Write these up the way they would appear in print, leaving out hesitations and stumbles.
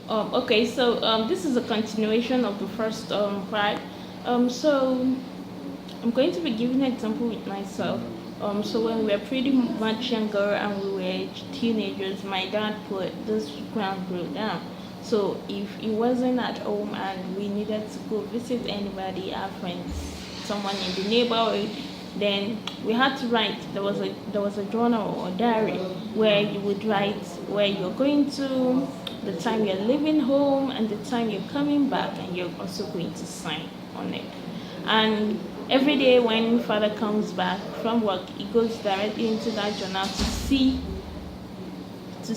Okay, so this is a continuation of the first part. So I'm going to be giving an example with myself. So when we were pretty much younger and we were teenagers, my dad put this ground rule down. So if he wasn't at home and we needed to go visit anybody, our friends, someone in the neighborhood, then we had to write. There was a journal or diary where you would write where you're going to, the time you're leaving home, and the time you're coming back, and you're also going to sign on it. And every day when father comes back from work, he goes directly into that journal to see, so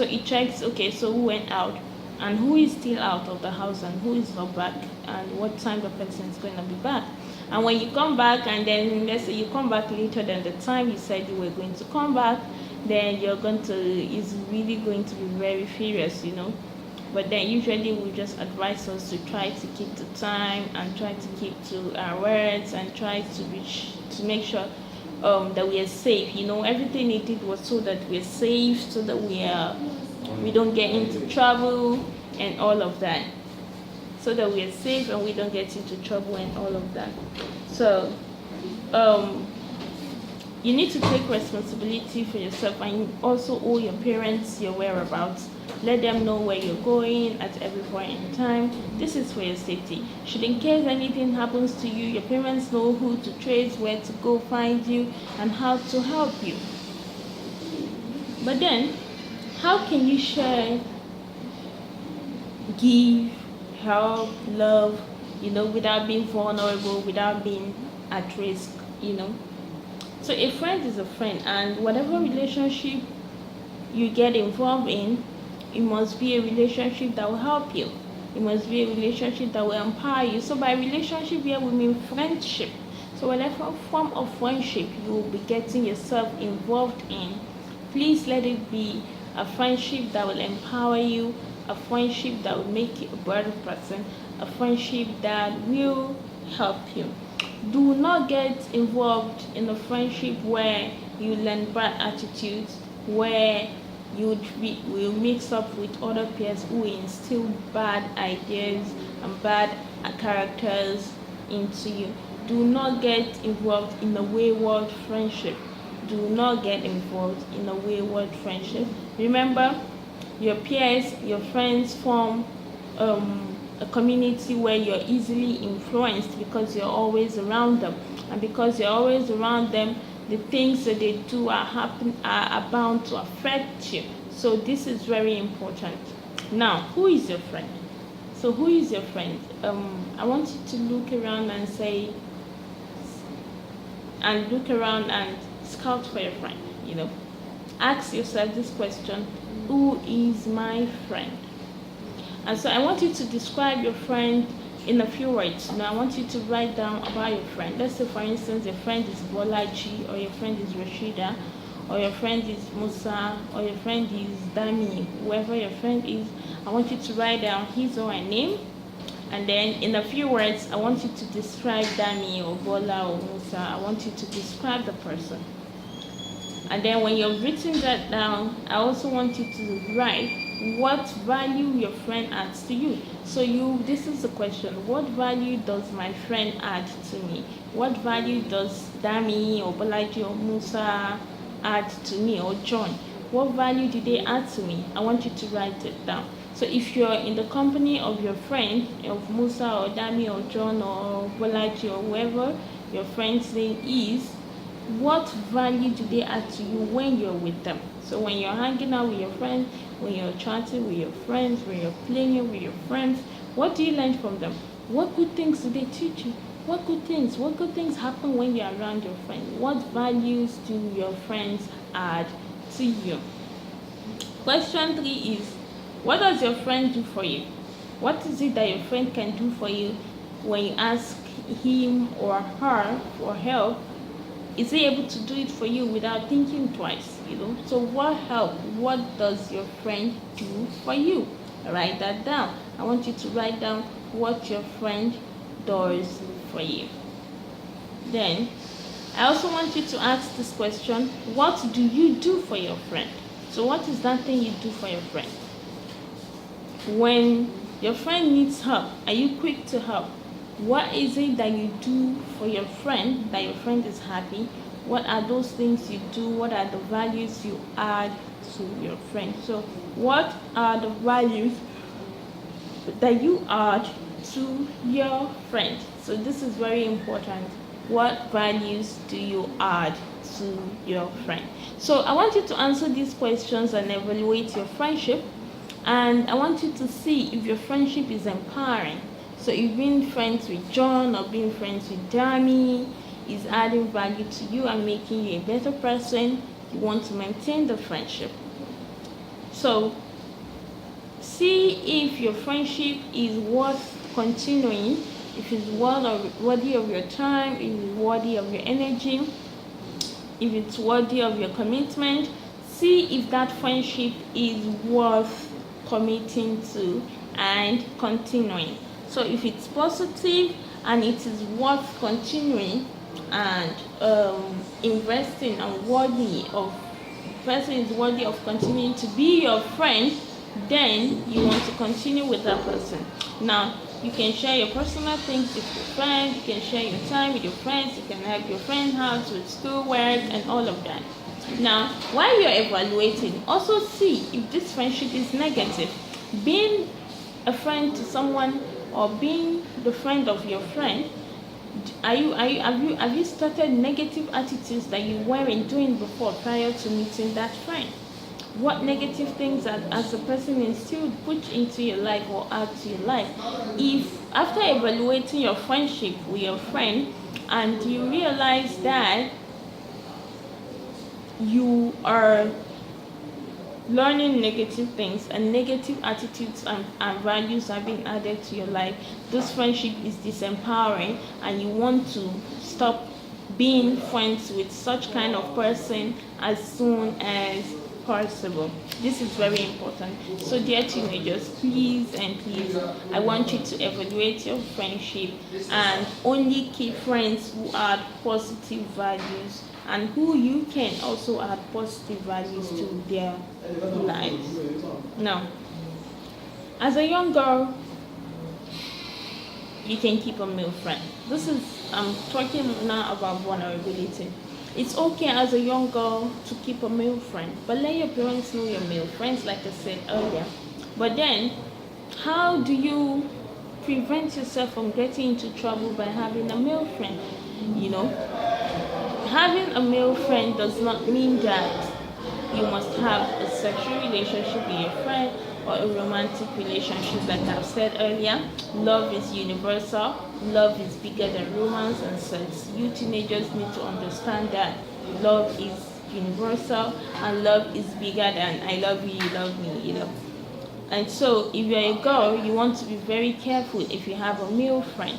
he checks, okay, so who went out and who is still out of the house and who is not back and what time the person is going to be back. And when you come back, and then let's say you come back later than the time you said you were going to come back, then is really going to be very furious. But then usually we just advise us to try to keep the time and try to keep to our words and try to make sure that we are safe. Everything he did was so that we're safe, so that we don't get into trouble and all of that. So that we are safe and we don't get into trouble and all of that. So you need to take responsibility for yourself, and you also owe your parents your whereabouts. Let them know where you're going at every point in time. This is for your safety. Should in case anything happens to you, your parents know who to trace, where to go find you, and how to help you. But then, how can you share, give, help, love, without being vulnerable, without being at risk? So a friend is a friend, and whatever relationship you get involved in, it must be a relationship that will help you. It must be a relationship that will empower you. So by relationship here we mean friendship. So whatever form of friendship you will be getting yourself involved in, please let it be a friendship that will empower you, a friendship that will make you a better person, a friendship that will help you. Do not get involved in a friendship where you learn bad attitudes, where you will mix up with other peers who instill bad ideas and bad characters into you. Do not get involved in a wayward friendship. Do not get involved in a wayward friendship. Remember, your peers, your friends form a community where you're easily influenced because you're always around them. And because you're always around them, the things that they do are bound to affect you. So this is very important. Now, who is your friend? So who is your friend? I want you to look around and scout for your friend. Ask yourself this question: who is my friend? And so I want you to describe your friend in a few words. Now I want you to write down about your friend. Let's say, for instance, your friend is Bolaji, or your friend is Rashida, or your friend is Musa, or your friend is Dami. Whoever your friend is, I want you to write down his or her name. And then in a few words, I want you to describe Dami or Bola or Musa. I want you to describe the person. And then when you've written that down, I also want you to write what value your friend adds to you. So this is the question: what value does my friend add to me? What value does Dami or Bolaji or Musa add to me, or John? What value do they add to me? I want you to write it down. So if you're in the company of your friend, of Musa or Dami or John or Bolaji or whoever your friend's name is, what value do they add to you when you're with them? So when you're hanging out with your friends, when you're chatting with your friends, when you're playing with your friends, what do you learn from them? What good things do they teach you? What good things happen when you're around your friends? What values do your friends add to you? Question 3 is, what does your friend do for you? What is it that your friend can do for you when you ask him or her for help? Is he able to do it for you without thinking twice? So what does your friend do for you? Write that down. I want you to write down what your friend does for you. Then I also want you to ask this question: what do you do for your friend? So what is that thing you do for your friend? When your friend needs help, are you quick to help? What is it that you do for your friend that your friend is happy? What are those things you do? What are the values you add to your friend? So what are the values that you add to your friend? So this is very important. What values do you add to your friend? So I want you to answer these questions and evaluate your friendship. And I want you to see if your friendship is empowering. So if being friends with John or being friends with Danny is adding value to you and making you a better person, you want to maintain the friendship. So see if your friendship is worth continuing, if it's worthy of your time, if it's worthy of your energy, if it's worthy of your commitment. See if that friendship is worth committing to and continuing. So if it's positive and it is worth continuing and investing and person is worthy of continuing to be your friend, then you want to continue with that person. Now, you can share your personal things with your friends, you can share your time with your friends, you can help your friend out with schoolwork and all of that. Now, while you're evaluating, also see if this friendship is negative. Being a friend to someone or being the friend of your friend, have you started negative attitudes that you weren't doing before prior to meeting that friend? What negative things as a person instilled put into your life or add to your life? If after evaluating your friendship with your friend and you realize that you are learning negative things and negative attitudes and values are being added to your life, this friendship is disempowering and you want to stop being friends with such kind of person as soon as possible. This is very important. So dear teenagers, please and please, I want you to evaluate your friendship and only keep friends who add positive values and who you can also add positive values to their lives. Now, as a young girl, you can keep a male friend. I'm talking now about vulnerability. It's okay as a young girl to keep a male friend, but let your parents know your male friends, like I said earlier. But then, how do you prevent yourself from getting into trouble by having a male friend? Having a male friend does not mean that you must have a sexual relationship with your friend or a romantic relationship. Like I've said earlier, love is universal, love is bigger than romance and sex. You teenagers need to understand that love is universal and love is bigger than I love you, you love me, And so if you're a girl, you want to be very careful if you have a male friend.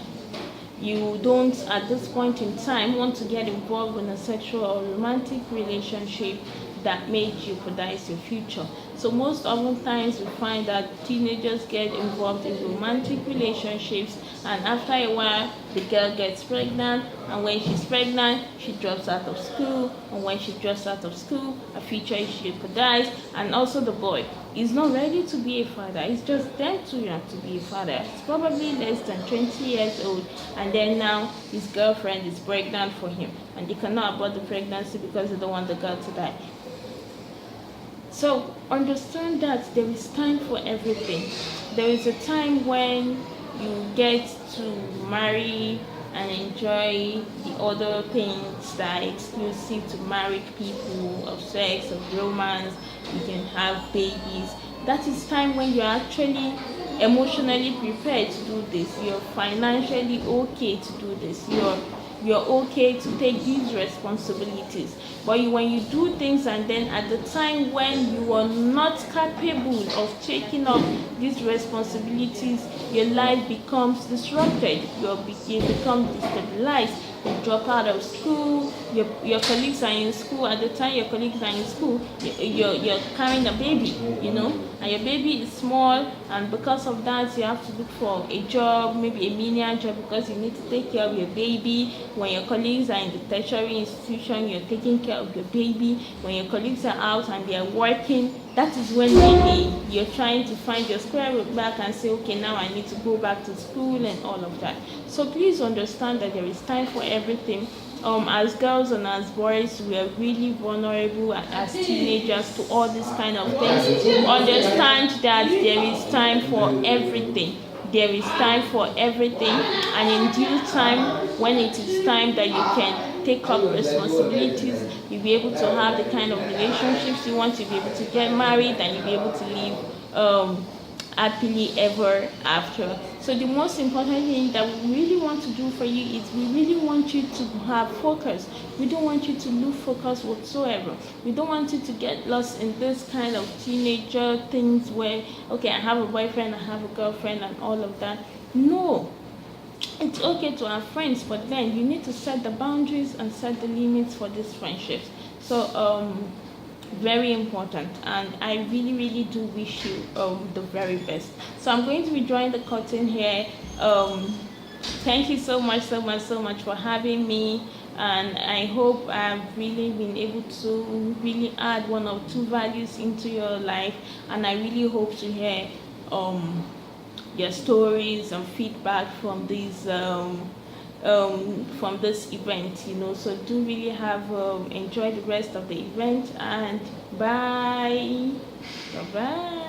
You don't, at this point in time, want to get involved in a sexual or romantic relationship that may jeopardize your future. So most often times we find that teenagers get involved in romantic relationships, and after a while the girl gets pregnant, and when she's pregnant she drops out of school, and when she drops out of school her future is jeopardized, and also the boy is not ready to be a father. He's just then too young to be a father. He's probably less than 20 years old, and then now his girlfriend is pregnant for him, and they cannot abort the pregnancy because they don't want the girl to die. So understand that there is time for everything. There is a time when you get to marry and enjoy the other things that are exclusive to married people, of sex, of romance. You can have babies. That is time when you're actually emotionally prepared to do this. You're financially okay to do this. You're okay to take these responsibilities. But when you do things and then at the time when you are not capable of taking up these responsibilities, your life becomes disrupted. You become destabilized. you drop out of school, your colleagues are in school. At the time your colleagues are in school, you're carrying a baby, and your baby is small, and because of that you have to look for a job, maybe a menial job, because you need to take care of your baby. When your colleagues are in the tertiary institution, you're taking care of your baby. When your colleagues are out and they're working, that is when maybe you're trying to find your square root back and say, okay, now I need to go back to school and all of that. So please understand that there is time for everything. As girls and as boys, we are really vulnerable as teenagers to all these kind of things. Understand that there is time for everything. There is time for everything, and in due time, when it is time that you can take up responsibilities, you'll be able to have the kind of relationships you want, to be able to get married, and you'll be able to live happily ever after. So the most important thing that we really want to do for you is we really want you to have focus. We don't want you to lose focus whatsoever. We don't want you to get lost in this kind of teenager things where, okay, I have a boyfriend, I have a girlfriend, and all of that. No. It's okay to have friends, but then you need to set the boundaries and set the limits for these friendships. So very important, and I really do wish you the very best. So I'm going to be drawing the curtain here. Thank you so much for having me, and I hope I've really been able to really add one or two values into your life, and I really hope to hear your stories and feedback from these from this event. So do really have enjoy the rest of the event, and bye bye.